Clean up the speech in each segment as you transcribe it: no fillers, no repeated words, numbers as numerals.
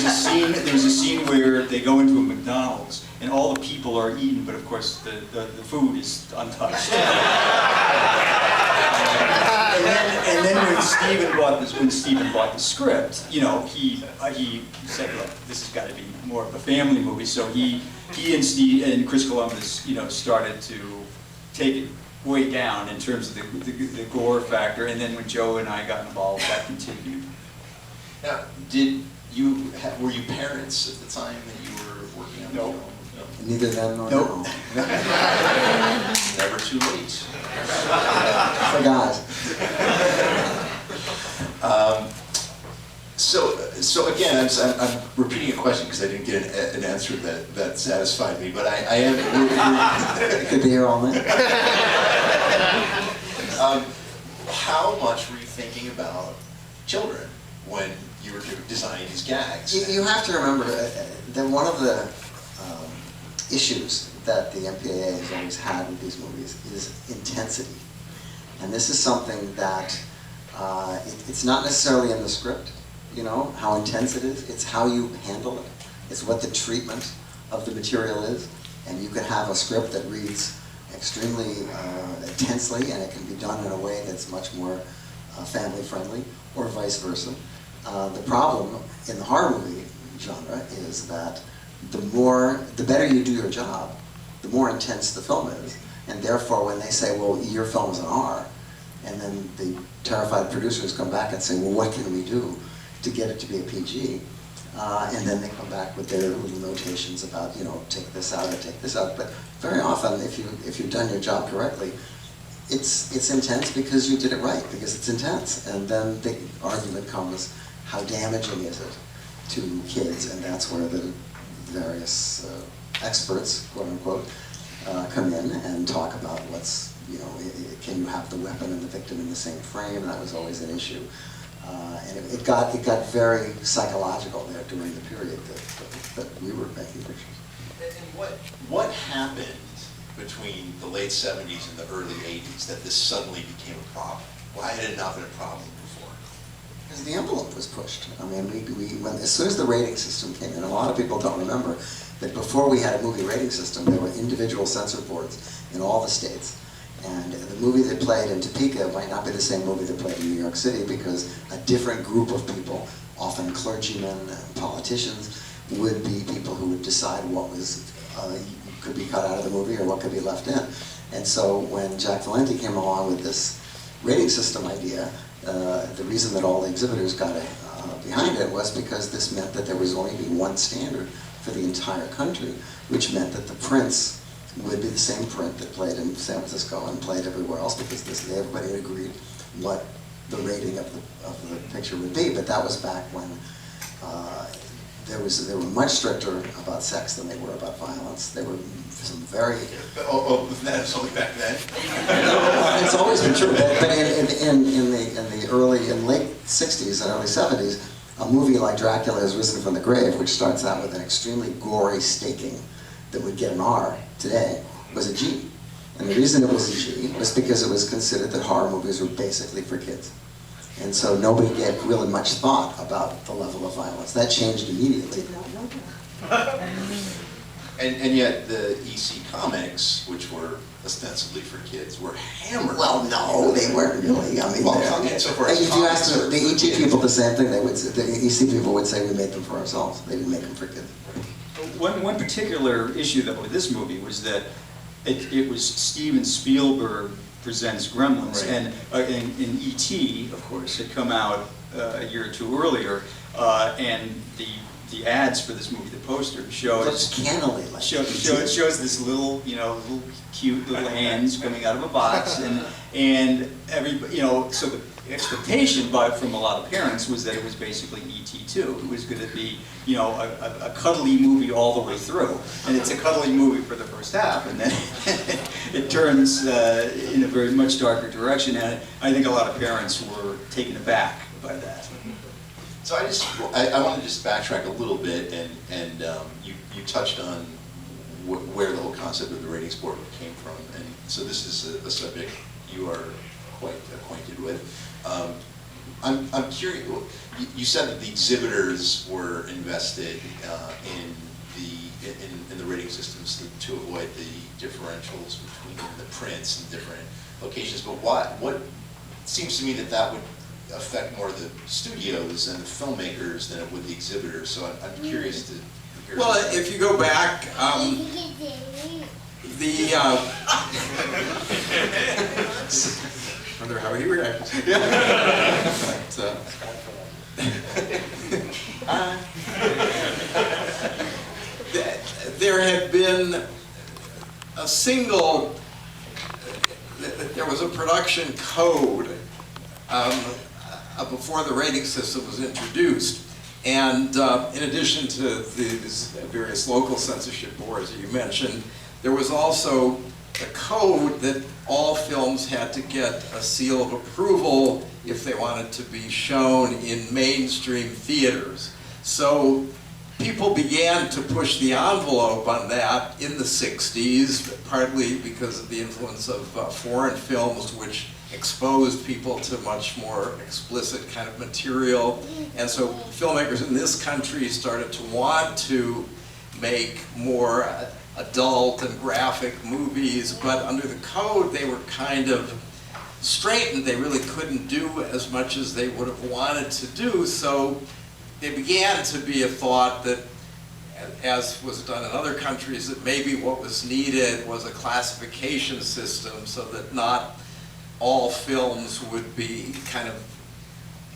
there's a scene where they go into a McDonald's and all the people are eating, but of course the food is untouched. And then when Stephen bought the script, you know, he said, look, this has got to be more of a family movie. So he and Steve and Chris Columbus, you know, started to take it way down in terms of the gore factor. And then when Joe and I got involved, that continued. Now, were you parents at the time that you were working on the film? No. Neither then nor now. Never too late. Forgot. So again, I'm repeating a question because I didn't get an answer that satisfied me, but I am. You could be here all night. How much were you thinking about children when you were designing these gags? You have to remember that one of the issues that the MPAA has always had with these movies is intensity. And this is something that it's not necessarily in the script, you know, how intense it is. It's how you handle it. It's what the treatment of the material is. And you can have a script that reads extremely intensely, and it can be done in a way that's much more family-friendly, or vice versa. The problem in the horror movie genre is that the better you do your job, the more intense the film is. And therefore, when they say, well, your film is an R, and then the terrified producers come back and say, well, what can we do to get it to be a PG? And then they come back with their little notations about, you know, take this out or take this out. But very often, if you've done your job correctly, it's intense because you did it right, because it's intense. And then the argument comes, how damaging is it to kids? And that's where the various experts, quote unquote, come in and talk about what's, you know, can you have the weapon and the victim in the same frame? That was always an issue. And it got very psychological there during the period that we were making pictures. And what happened between the late 70s and the early 80s that this suddenly became a problem? Why had it not been a problem before? Because the envelope was pushed. I mean, as soon as the rating system came in, a lot of people don't remember that before we had a movie rating system, there were individual censor boards in all the states. And the movie that played in Topeka might not be the same movie that played in New York City, because a different group of people, often clergymen and politicians, would be people who would decide what was could be cut out of the movie or what could be left in. And so when Jack Valenti came along with this rating system idea, the reason that all the exhibitors got behind it was because this meant that there was only be one standard for the entire country, which meant that the prints would be the same print that played in San Francisco and played everywhere else, because everybody had agreed what the rating of the picture would be. But that was back when they were much stricter about sex than they were about violence. There were some very... That was only back then? It's always been true. But in late 60s and early 70s, a movie like Dracula Has Risen from the Grave, which starts out with an extremely gory staking that would get an R today, was a G. And the reason it was a G was because it was considered that horror movies were basically for kids. And so nobody gave really much thought about the level of violence. That changed immediately. And yet the EC comics, which were ostensibly for kids, were hammered. Well, no, they weren't really. I mean, if you ask the ET people the same thing, they would say, the EC people would say we made them for ourselves. They didn't make them for kids. One particular issue though with this movie was that it was Steven Spielberg presents Gremlins, right. And E.T., of course, had come out a year or two earlier, and the ads for this movie, the poster, shows this little, you know, little cute little hands coming out of a box, and everybody, you know, so the expectation from a lot of parents was that it was basically E.T. 2. It was going to be, you know, a cuddly movie all the way through, and it's a cuddly movie for the first half, and then it turns in a very much darker direction, and I think a lot of parents were taken aback by that. So I want to just backtrack a little bit, and you touched on where the whole concept of the ratings board came from, and so this is a subject you are quite acquainted with. I'm curious, you said that the exhibitors were invested in the rating systems to avoid the differentials between the prints and different locations, but what seems to me that would affect more the studios and the filmmakers than it would the exhibitors, so I'm curious to hear. Well, if you go back, wonder how he reacts. There had been there was a production code before the rating system was introduced. And in addition to these various local censorship boards that you mentioned, there was also a code that all films had to get a seal of approval if they wanted to be shown in mainstream theaters. So people began to push the envelope on that in the 60s, partly because of the influence of foreign films, which exposed people to much more explicit kind of material. And so filmmakers in this country started to want to make more adult and graphic movies, but under the code they were kind of straitened. They really couldn't do as much as they would have wanted to do, so there began to be a thought that, as was done in other countries, that maybe what was needed was a classification system so that not all films would be kind of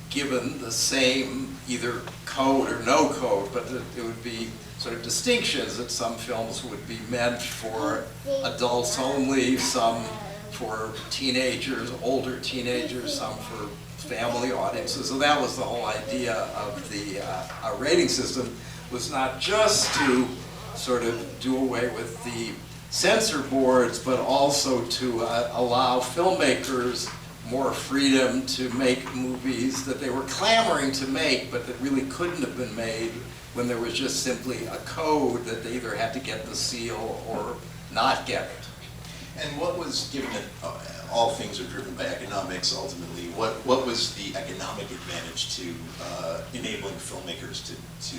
given the same either code or no code, but that there would be sort of distinctions, that some films would be meant for adults only, some for teenagers, older teenagers, some for family audiences. So that was the whole idea of the rating system, was not just to sort of do away with the censor boards, but also to allow filmmakers more freedom to make movies that they were clamoring to make, but that really couldn't have been made when there was just simply a code that they either had to get the seal or not get it. And what was, given that all things are driven by economics ultimately, what was the economic advantage to enabling filmmakers to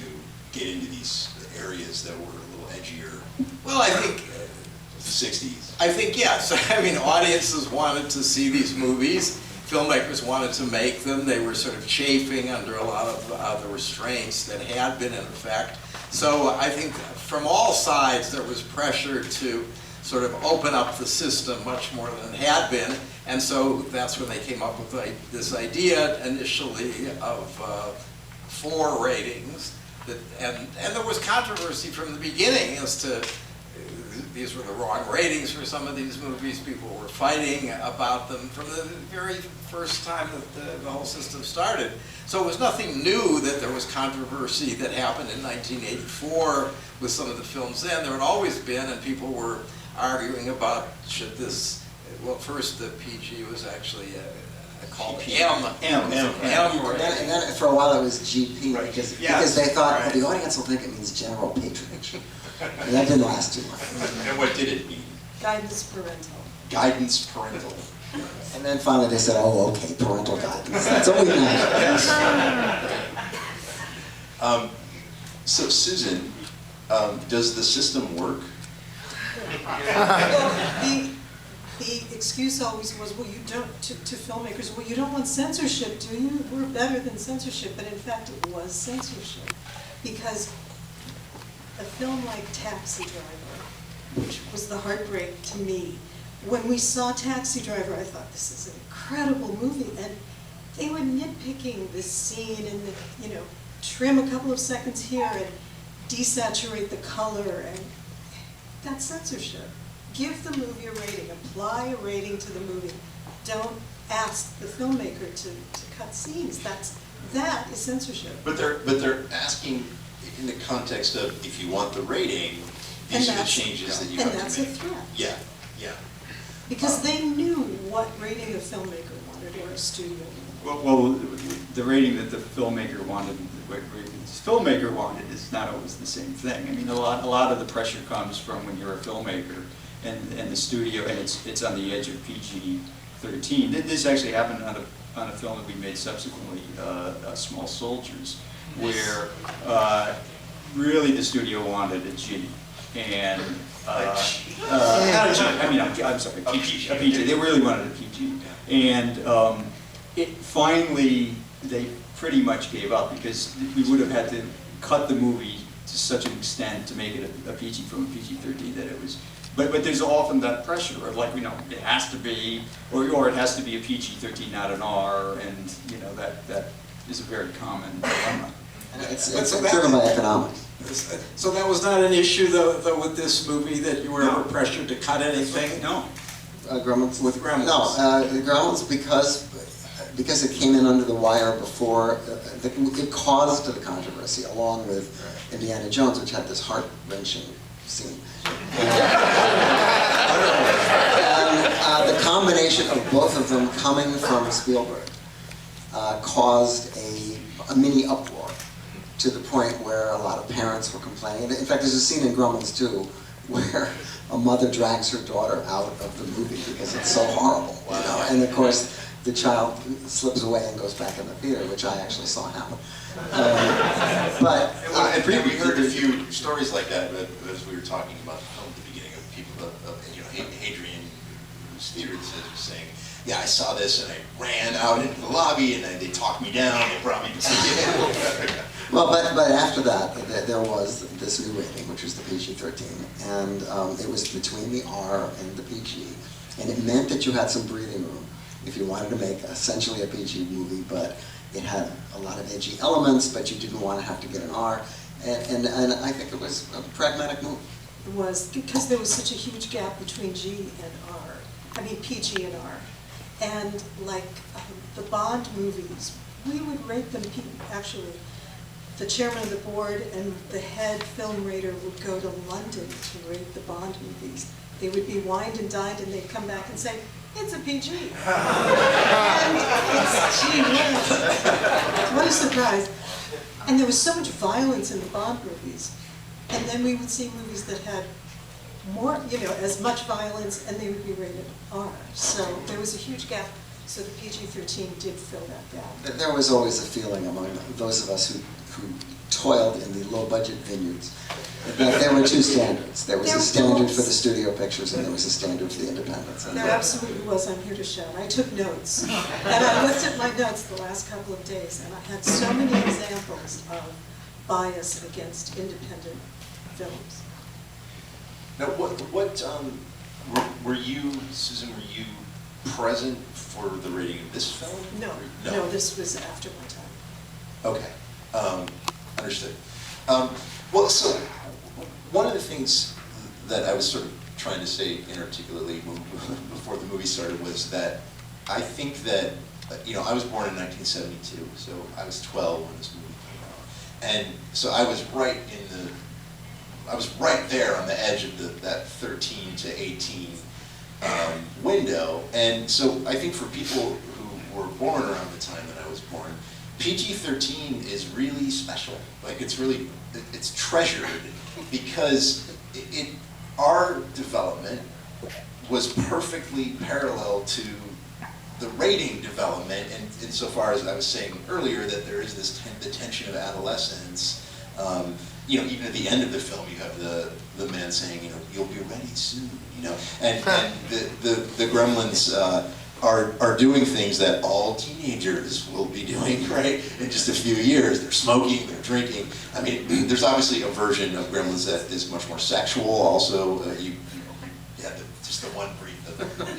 get into these areas that were a little edgier? Well, I think the 60s. I think yes. I mean, audiences wanted to see these movies. Filmmakers wanted to make them. They were sort of chafing under a lot of the restraints that had been in effect. So I think from all sides there was pressure to sort of open up the system much more than it had been. And so that's when they came up with this idea initially of 4 ratings. And there was controversy from the beginning as to these were the wrong ratings for some of these movies. People were fighting about them from the very first time that the whole system started. So it was nothing new that there was controversy that happened in 1984 with some of the films then. There had always been, and people were arguing about should this, well, first the PG was actually called M. And then for a while it was GP, right, because they thought, well, the audience will think it means general patronage. And that didn't last too long. And what did it mean? Guidance parental. Guidance parental. And then finally they said, oh, okay, parental guidance. That's all we need. So Susan, does the system work? Well, the excuse always was, well, you don't, to filmmakers, well, you don't want censorship, do you? We're better than censorship, but in fact it was censorship. Because a film like Taxi Driver, which was the heartbreak to me, when we saw Taxi Driver, I thought, this is an incredible movie, and they were nitpicking this scene and, trim a couple of seconds here and desaturate the color, and that's censorship. Give the movie a rating, apply a rating to the movie. Don't ask the filmmaker to cut scenes. That is censorship. But they're asking in the context of, if you want the rating, these are the changes that you have to make. And that's a threat. Yeah, yeah. Because they knew what rating the filmmaker wanted or a studio wanted. Well, the rating that the filmmaker wanted, is not always the same thing. I mean, a lot of the pressure comes from when you're a filmmaker and the studio, and it's on the edge of PG-13. This actually happened on a on a film that we made subsequently, Small Soldiers, where really the studio wanted a G, and not a G, I mean, I'm sorry, a PG. They really wanted a PG, and finally they pretty much gave up because we would have had to cut the movie to such an extent to make it a PG from a PG-13 that it was. But there's often that pressure of like, it has to be, or it has to be a PG-13, not an R, and that is a very common dilemma. It's driven by economics. So that was not an issue though with this movie, that you were ever pressured to cut anything? No. Gremlins? With Gremlins? No, Gremlins because it came in under the wire before, it caused the controversy, along with Indiana Jones, which had this heart-wrenching scene. And the combination of both of them coming from Spielberg caused a mini uproar, to the point where a lot of parents were complaining. In fact, there's a scene in Gremlins 2 where a mother drags her daughter out of the movie because it's so horrible. And of course, the child slips away and goes back in the theater, which I actually saw happen. We heard a few stories like that as we were talking about the film at the beginning, of people, Adrian, whose theater this is, saying, yeah, I saw this and I ran out into the lobby and they talked me down, they brought me to see it. Well, but after that, there was this new rating, which was the PG-13, and it was between the R and the PG, and it meant that you had some breathing room if you wanted to make essentially a PG movie, but it had a lot of edgy elements, but you didn't want to have to get an R, and I think it was a pragmatic move. It was, because there was such a huge gap between G and R, I mean PG and R. And like the Bond movies, we would rate them, actually, the chairman of the board and the head film rater would go to London to rate the Bond movies. They would be wined and dined and they'd come back and say, it's a PG. And it's gee whiz. What a surprise. And there was so much violence in the Bond movies. And then we would see movies that had more, as much violence, and they would be rated R. So there was a huge gap. So the PG-13 did fill that gap. There was always a feeling among those of us who toiled in the low-budget vineyards that there were two standards. There was a standard for the studio pictures, and there was a standard for the independents. There absolutely was. I'm here to shout. I took notes. And I looked at my notes the last couple of days, and I had so many examples of bias against independent films. Now, were you, Susan, were you present for the rating of this film? No, this was after my time. Okay, understood. Well, so one of the things that I was sort of trying to say inarticulately before the movie started was that I think that, I was born in 1972, so I was 12 when this movie came out. And so I was right there on the edge of that 13 to 18 window. And so I think for people who were born around the time that I was born, PG-13 is really special. Like it's treasured because our development was perfectly parallel to the rating development, and insofar as I was saying earlier that there is this the tension of adolescence. Even at the end of the film, you have the man saying, you'll be ready soon, and the Gremlins are doing things that all teenagers will be doing, right? In just a few years, they're smoking, they're drinking. I mean, there's obviously a version of Gremlins that is much more sexual. Also, just the one brief,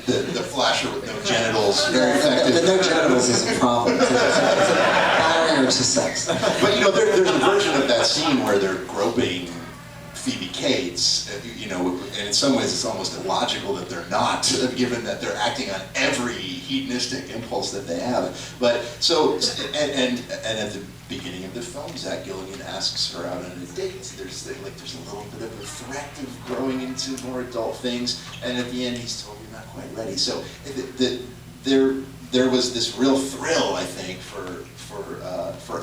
the flasher with no genitals, very effective. The no genitals is a problem. It's a barrier to sex. But there's a version of that scene where they're groping Phoebe Cates, and in some ways it's almost illogical that they're not, given that they're acting on every hedonistic impulse that they have. But so, and at the beginning of the film, Zach Gilligan asks her out on a date. There's a little bit of a threat of growing into more adult things, and at the end he's told you're not quite ready. So there was this real thrill, I think, for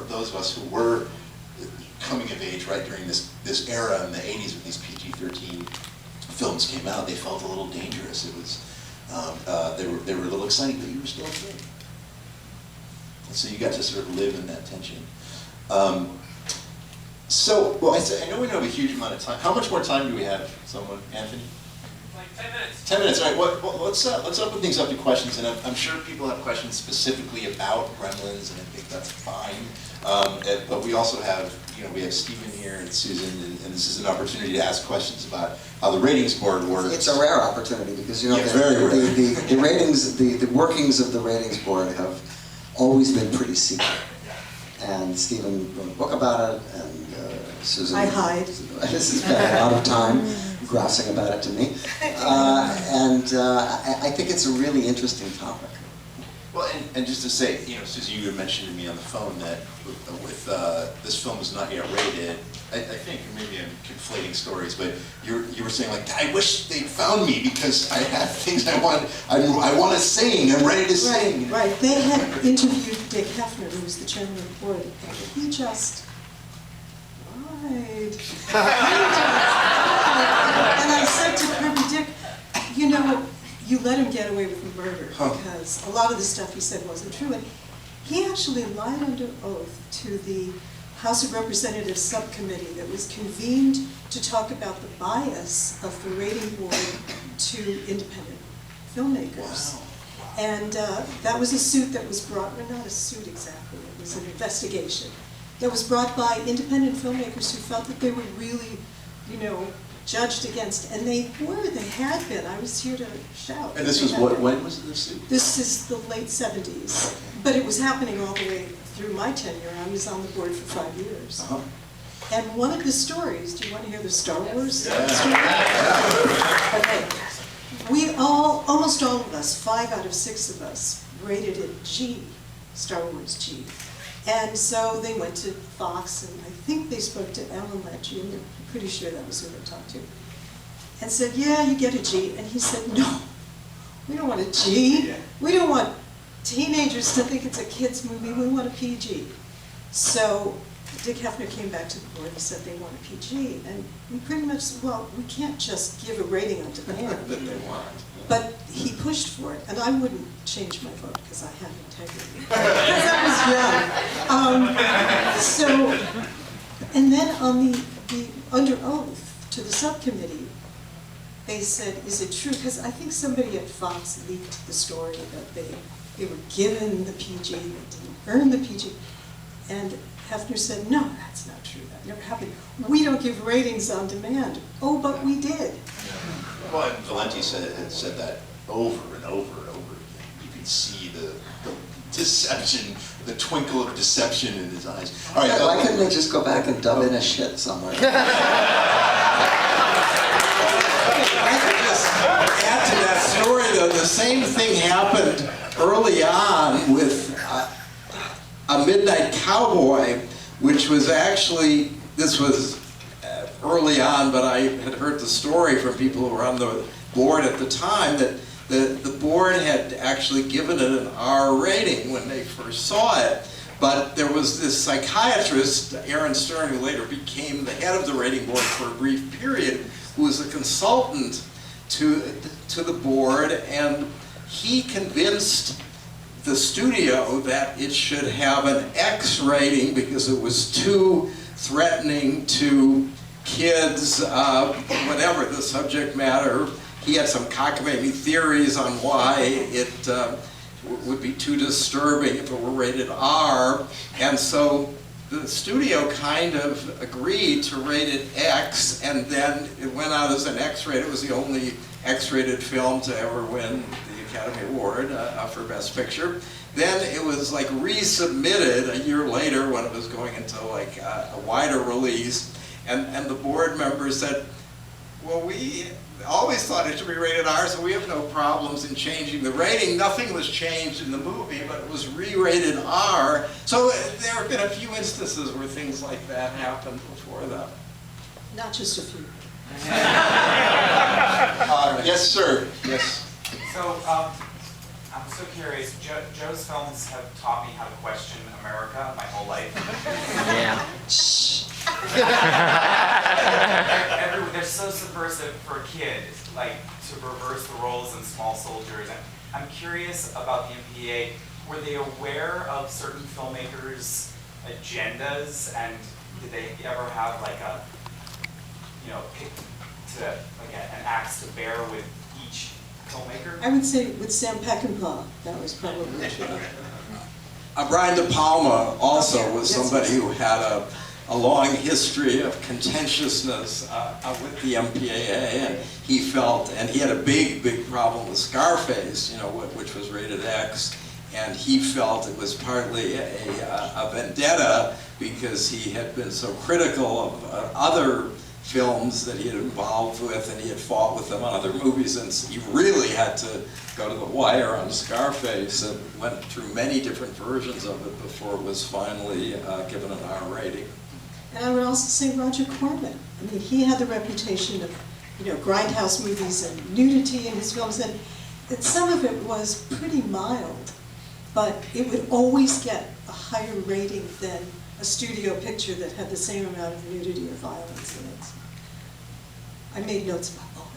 those of us who were coming of age right during this era in the 80s when these PG-13 films came out. They felt a little dangerous. It was they were a little exciting, but you were still a kid. And so you got to sort of live in that tension. Well, I know we don't have a huge amount of time. How much more time do we have? Someone, Anthony? Like 10 minutes. 10 minutes, all right. Well, let's open things up to questions, and I'm sure people have questions specifically about Gremlins, and I think that's fine. But we also have, we have Stephen here and Susan, and this is an opportunity to ask questions about how the ratings board works. It's a rare opportunity because very rare. the ratings, the workings of the ratings board have always been pretty secret. And Stephen wrote a book about it, and Susan. I hide. This has spent a lot of time grousing about it to me, I think it's a really interesting topic. Well, and just to say, Susan, you had mentioned to me on the phone that with this film is not yet rated. I think, or maybe I'm conflating stories, but you were saying like, I wish they'd found me because I have things I want to sing. I'm ready to sing. Right. They had interviewed Dick Hefner, who was the chairman of the board, and he just lied. And I said to Kirby, Dick, you know what? You let him get away with murder because a lot of the stuff he said wasn't true. And he actually lied under oath to the House of Representatives subcommittee that was convened to talk about the bias of the rating board to independent filmmakers. Wow. And that was a suit that was brought, well, not a suit exactly, it was an investigation that was brought by independent filmmakers who felt that they were really, judged against, and they had been. I was here to shout. And this was when was this suit? This is the late 70s, but it was happening all the way through my tenure. I was on the board for 5 years. Uh-huh. And one of the stories, do you want to hear the Star Wars story? Okay. We almost all of us, 5 out of 6 of us, rated it G, Star Wars G. And so they went to Fox, and I think they spoke to Alan Ladd Jr., I'm pretty sure that was who they talked to, and said, yeah, you get a G. And he said, no, we don't want a G. We don't want teenagers to think it's a kid's movie. We want a PG. So Dick Hefner came back to the board and said they want a PG. And we pretty much said, well, we can't just give a rating on demand. That they want. But he pushed for it, and I wouldn't change my vote because I have integrity. Because I was young. And then on the under oath to the subcommittee, they said, is it true? Because I think somebody at Fox leaked the story that they were given the PG, they didn't earn the PG. And Hefner said, no, that's not true. That never happened. We don't give ratings on demand. Oh, but we did. Well, and Valenti said that over and over and over again. You could see the deception, the twinkle of deception in his eyes. All right, Why couldn't they just go back and dub in a shit somewhere? I could just add to that story, though. The same thing happened early on with A Midnight Cowboy, which was actually, this was early on, but I had heard the story from people who were on the board at the time that the board had actually given it an R rating when they first saw it. But there was this psychiatrist, Aaron Stern, who later became the head of the rating board for a brief period, who was a consultant to the board, and he convinced the studio that it should have an X rating because it was too threatening to kids, whatever the subject matter. He had some cockamamie theories on why it would be too disturbing if it were rated R, and so the studio kind of agreed to rate it X, and then it went out as an X rated. It was the only X-rated film to ever win the Academy Award for Best Picture. Then it was like resubmitted a year later when it was going into like a wider release, and the board members said, well, we always thought it should be rated R, so we have no problems in changing the rating. Nothing was changed in the movie, but it was re-rated R. So there have been a few instances where things like that happened before that. Not just a few. Yes, sir. Yes. So, I'm so curious. Joe's films have taught me how to question America my whole life. Yeah. They're so subversive for a kid, like to reverse the roles in Small Soldiers. And I'm curious about the MPA. were they aware of certain filmmakers' agendas, and did they ever have like a, an axe to bear with each filmmaker? I would say with Sam Peckinpah, that was probably true. Brian De Palma also Okay, was yes, somebody yes. who had a long history of contentiousness with the MPAA, and he felt, and he had a big problem with Scarface, which was rated X, and he felt it was partly a vendetta because he had been so critical of other films that he had involved with, and he had fought with them on other movies, and he really had to go to the wire on Scarface, and went through many different versions of it before it was finally given an R rating. And I would also say Roger Corman. I mean, he had the reputation of, grindhouse movies and nudity in his films, and some of it was pretty mild, but it would always get a higher rating than a studio picture that had the same amount of nudity or violence in it. I made notes about all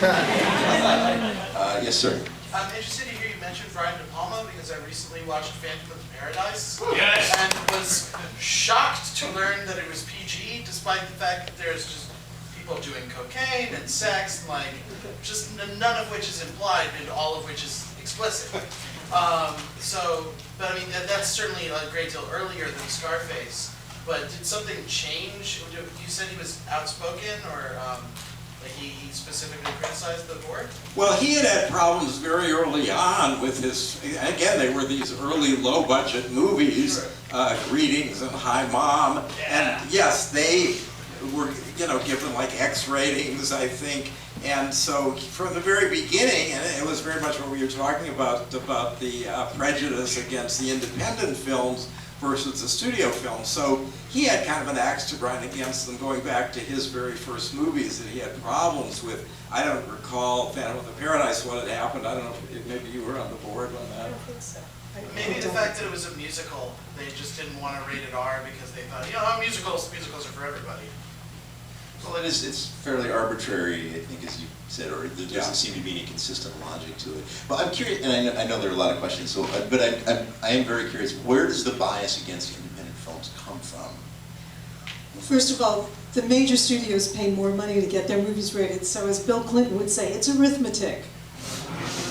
that. Yes, sir. I'm interested to hear you mention Brian De Palma because I recently watched Phantom of the Paradise. Yes. And was shocked to learn that it was PG, despite the fact that there's just people doing cocaine and sex, and just none of which is implied and all of which is explicit. But I mean, that's certainly a great deal earlier than Scarface. But did something change? You said he was outspoken, or he specifically criticized the board? Well, he had problems very early on with his, again, they were these early low-budget movies, Sure. Greetings and Hi Mom, Yeah. and yes, they were, given like X ratings, I think, and so from the very beginning, and it was very much what we were talking about the prejudice against the independent films versus the studio films. So he had kind of an axe to grind against them going back to his very first movies that he had problems with. I don't recall Phantom of the Paradise, what had happened. I don't know if maybe you were on the board on I that. don't think so. Maybe the fact that it was a musical, they just didn't want to rate it R because they thought, musicals are for everybody. Well, it's fairly arbitrary, I think, as you said, or there Yeah. doesn't seem to be any consistent logic to it. But I'm curious, and I know there are a lot of questions, so, but I am very curious, where does the bias against independent films come from? First of all, the major studios pay more money to get their movies rated, so as Bill Clinton would say, it's arithmetic.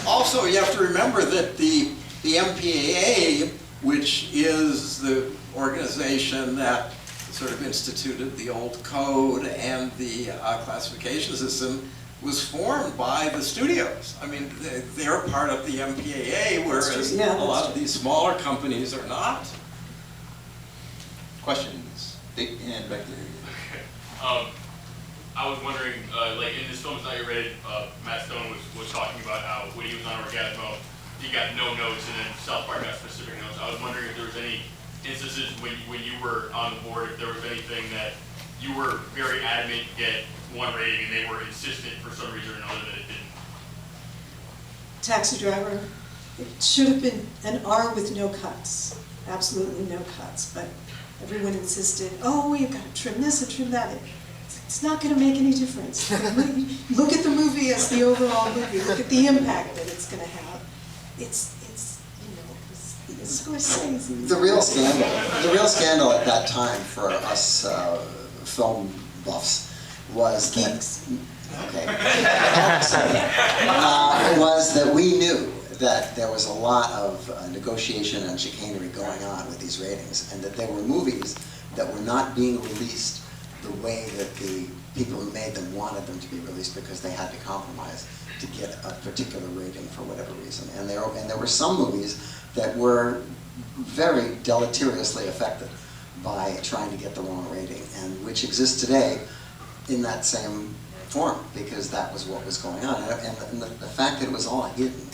Also, you have to remember that the MPAA, which is the organization that sort of instituted the old code and the classification system, was formed by the studios. I mean, they're part of the MPAA, whereas Yeah, a lot that's of these smaller companies are not. Questions? Big hand back there. I was wondering, in this film, It's Not Yet Rated, Matt Stone was talking about how when he was on Orgasmo, he got no notes, and then South Park got specific notes. I was wondering if there was any instances when you were on the board, if there was anything that you were very adamant to get one rating, and they were insistent for some reason or another that it didn't. Taxi Driver, it should have been an R with no cuts, absolutely no cuts, but everyone insisted, oh, you've got to trim this and trim that. It's not going to make any difference. Look at the movie as the overall movie. Look at the impact that it's going to have. It's Scorsese. The real scandal at that time for us film buffs was that, Geeks. okay, was that we knew that there was a lot of negotiation and chicanery going on with these ratings, and that there were movies that were not being released the way that the people who made them wanted them to be released because they had to compromise to get a particular rating for whatever reason. And there were some movies that were very deleteriously affected by trying to get the wrong rating, and which exists today in that same form, because that was what was going on. And the fact that it was all hidden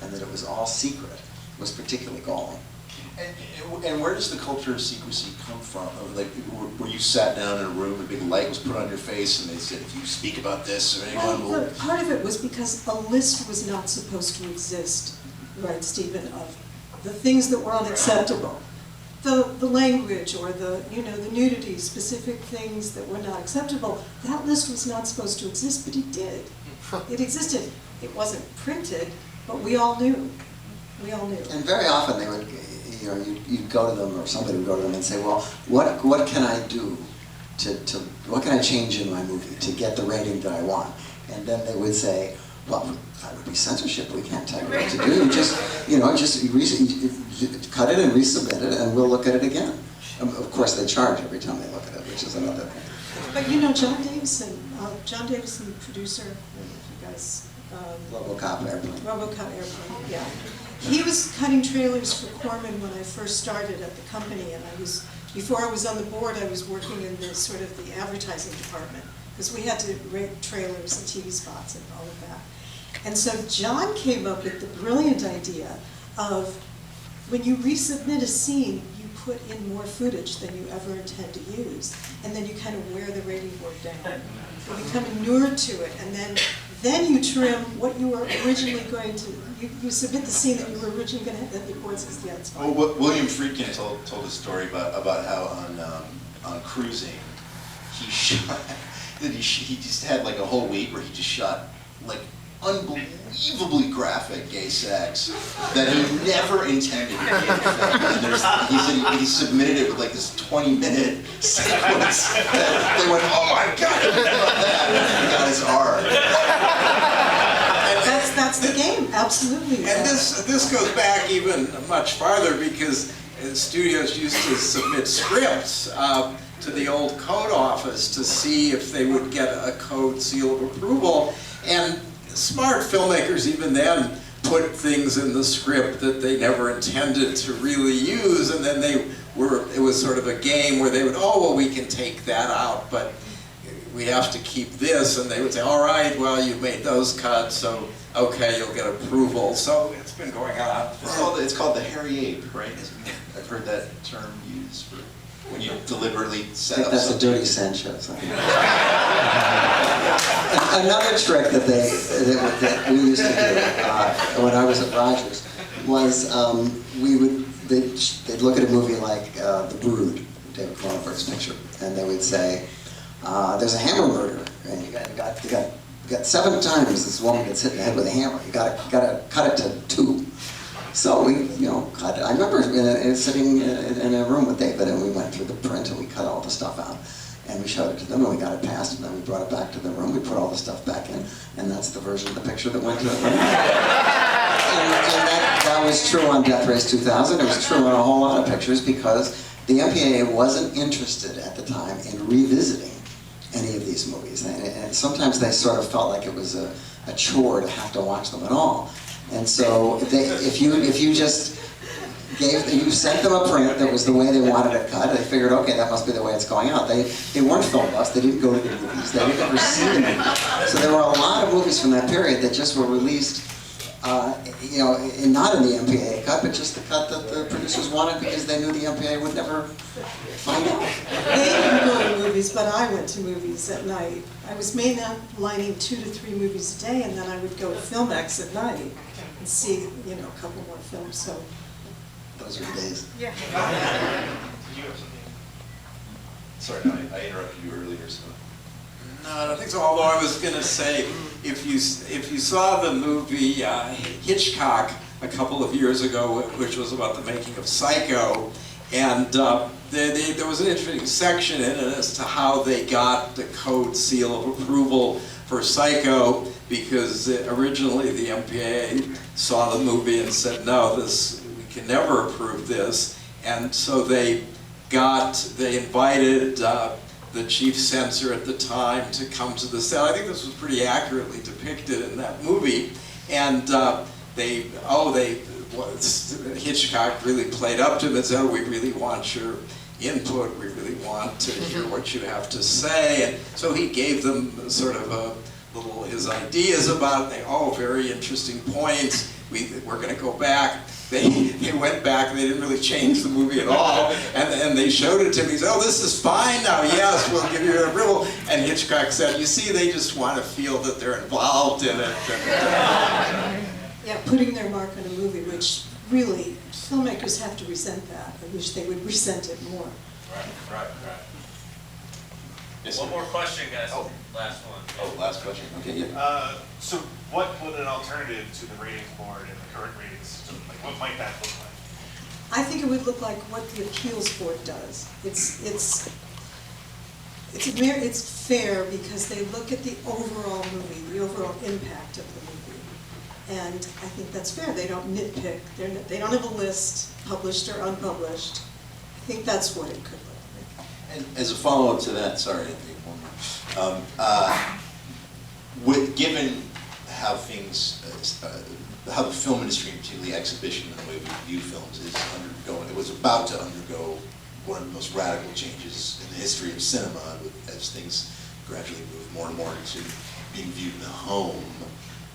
and that it was all secret was particularly galling. And where does the culture of secrecy come from? Like, where you sat down in a room, a big light was put on your face, and they said, if you speak about this, or anyone will... Part of it was because a list was not supposed to exist, right, Stephen, of the things that were unacceptable. The language or the nudity, specific things that were not acceptable, that list was not supposed to exist, but it did. It existed. It wasn't printed, but we all knew. We all knew. And very often they would, you know, you'd go to them, or somebody would go to them and say, well, what can I do what can I change in my movie to get the rating that I want? And then they would say, well, that would be censorship. We can't tell you what to do. Just cut it and resubmit it, and we'll look at it again. Of course, they charge every time they look at it, which is another thing. But you know, John Davison, producer, you guys. RoboCop Airplane. RoboCop Airplane, yeah. He was cutting trailers for Corman when I first started at the company, and before I was on the board, I was working in the sort of the advertising department, because we had to rate trailers and TV spots and all of that. And so John came up with the brilliant idea of, when you resubmit a scene, you put in more footage than you ever intend to use, and then you kind of wear the rating board down. You become inured to it, and then you trim what you were originally going to, you submit the scene that you were originally going to have, that the board says, yeah, it's fine. Well, William Friedkin told a story about how on Cruising, he shot, he just had like a whole week where he just shot like unbelievably graphic gay sex that he never intended to be in the film. And he said he submitted it with like this 20-minute sequence that they went, oh my God, that got his R. That's the game, absolutely. And this goes back even much farther, because studios used to submit scripts to the old code office to see if they would get a code seal of approval. And smart filmmakers even then put things in the script that they never intended to really use, and then it was sort of a game where they would, oh, well, we can take that out, but we have to keep this, and they would say, all right, well, you've made those cuts, so okay, you'll get approval. So it's been going on. It's called the hairy ape, right? I've heard that term used for when you deliberately set up that's something. a dirty Sanchez. Another trick that we used to do when I was at Rogers was they'd look at a movie like The Brood, David Cronenberg's picture, and they would say, there's a hammer murder, and you got 7 times this woman gets hit in the head with a hammer. You gotta cut it to 2. So we, cut it. I remember sitting in a room with David, and we went through the print, and we cut all the stuff out, and we showed it to them, and we got it passed, and then we brought it back to the room. We put all the stuff back in, and that's the version of the picture that went to the room. And that was true on Death Race 2000. It was true on a whole lot of pictures, because the MPAA wasn't interested at the time in revisiting any of these movies, and sometimes they sort of felt like it was a chore to have to watch them at all. And so if you just you sent them a print that was the way they wanted it cut, they figured, okay, that must be the way it's going out. They weren't film buffs, they didn't go to the movies, they didn't ever see the movie. So there were a lot of movies from that period that just were released not in the MPAA cut, but just the cut that the producers wanted, because they knew the MPAA would never find out. They didn't go to movies, but I went to movies at night. I was mainlining 2 to 3 movies a day, and then I would go to Filmex at night and see, a couple more films. So those were the days. Yeah. Sorry, I interrupted you earlier, so. No, I don't think so. Although I was going to say, if you saw the movie Hitchcock a couple of years ago, which was about the making of Psycho, and there was an interesting section in it as to how they got the code seal of approval for Psycho, because originally the MPAA saw the movie and said, no, we can never approve this, and so they invited the chief censor at the time to come to the set. I think this was pretty accurately depicted in that movie, and Hitchcock really played up to him and said, oh, we really want your input, we really want to hear what you have to say. And so he gave them sort of his ideas about it. Very interesting points. We're going to go back. They went back, and they didn't really change the movie at all, and they showed it to him. He said, oh, this is fine now, yes, we'll give you an approval. And Hitchcock said, you see, they just want to feel that they're involved in it. Yeah, putting their mark on a movie, which really, filmmakers have to resent that. I wish they would resent it more. Right. Yes, One sir. more question, guys. Oh. Last one. Oh, last question, okay, yeah. So what would an alternative to the ratings board and the current ratings system, like what might that look like? I think it would look like what the appeals board does. It's fair because they look at the overall movie, the overall impact of the movie. And I think that's fair. They don't nitpick. They don't have a list, published or unpublished. I think that's what it could look like. And as a follow-up to that, sorry, I think one more. Given how things, how the film industry, particularly exhibition and the way we view films, is undergoing, it was about to undergo one of the most radical changes in the history of cinema, as things gradually move more and more into being viewed in the home.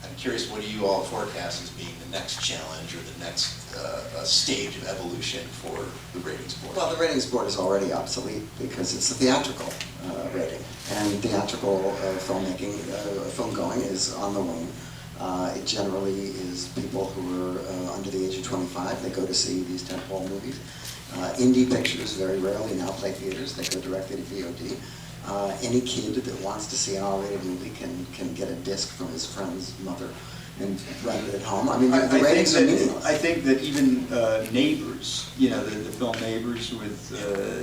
I'm curious, what do you all forecast as being the next challenge or the next stage of evolution for the ratings board? Well, the ratings board is already obsolete because it's a theatrical rating. And theatrical filmmaking, film going is on the wane. It generally is people who are under the age of 25. They go to see these tentpole movies. Indie pictures very rarely now play theaters. They go directly to VOD. Any kid that wants to see an R-rated movie can get a disc from his friend's mother and rent it at home. I mean, the ratings are meaningless. I think that even Neighbors, you know, the film Neighbors with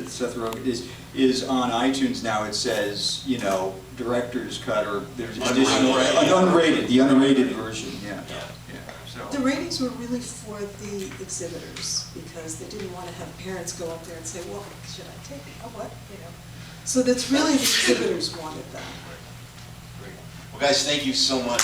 Seth Rogen is on iTunes now. It says, you know, director's cut or there's additional the unrated version. Yeah. So The ratings were really for the exhibitors because they didn't want to have parents go up there and say, well, should I take it? Oh, what? You know. So that's really the exhibitors wanted that. Well, guys, thank you so much.